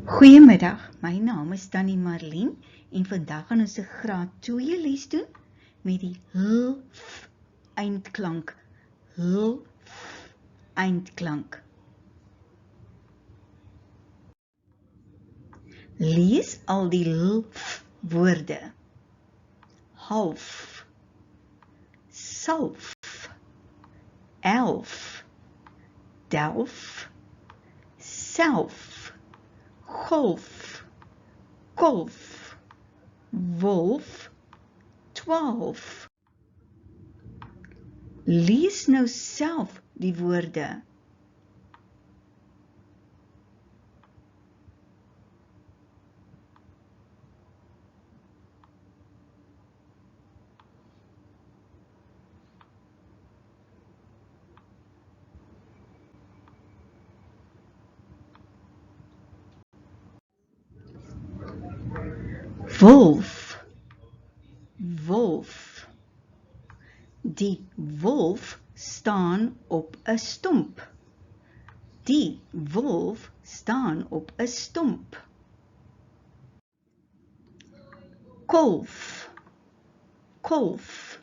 Goeiemiddag, my naam is Tannie Marlien en vandag gaan ons 'n graad 2 les doen met die f eindklank. F eindklank. Lees al die f woorde. Half, salf, elf, delf, self, golf, kolf, wolf, 12. Lees nou self die woorde. Wolf, wolf. Die wolf staan op 'n stomp. Die wolf staan op 'n stomp. Kolf, kolf.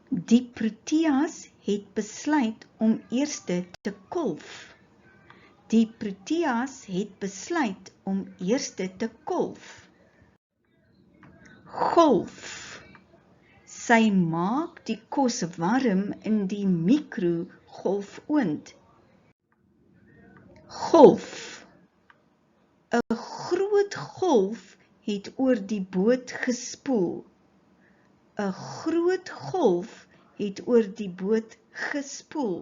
Die proteas het besluit om eerste te kolf. Die proteas het besluit om eerste te kolf. Golf. Sy maak die kos warm in die mikrogolfoond. Golf. 'n groot golf het oor die boot gespoel. 'n groot golf het oor die boot gespoel.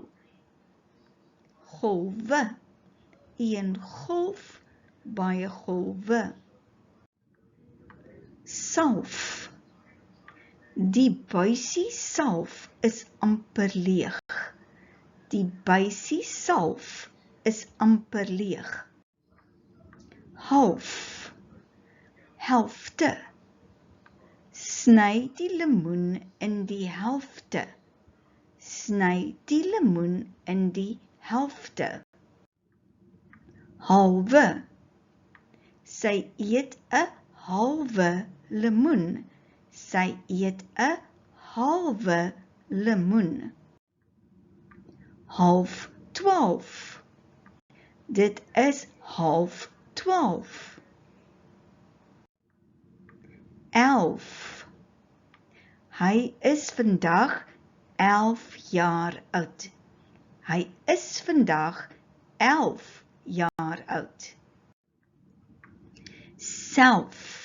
Golwe. Een golf, baie golwe. Salf. Die buisie salf is amper leeg. Die buisie salf is amper leeg. Half, helfte. Sny die lemoen in die helfte. Sny die lemoen in die helfte. Halwe. Sy eet 'n halwe lemoen. Sy eet 'n halwe lemoen. Half 12. Dit is 11:30. 11. Hy is vandag 11 jaar oud. Hy is vandag 11 jaar oud. Self.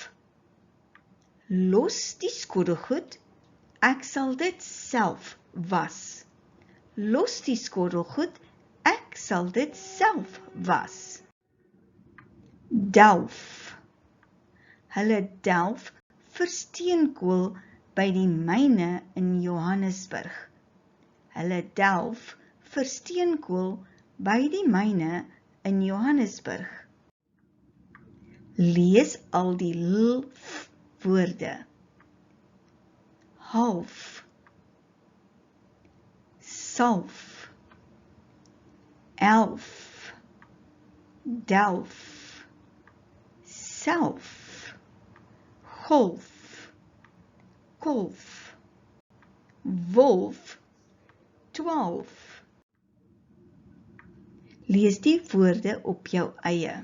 Los die skottelgoed, ek sal dit self was. Los die skottelgoed, ek sal dit self was. Delf. Hulle delf vir steenkool by die myne in Johannesburg. Hulle delf vir steenkool by die myne in Johannesburg. Lees al die f woorde. Half, salf, elf, delf, self, golf, kolf, wolf, 12. Lees die woorde op jou eie.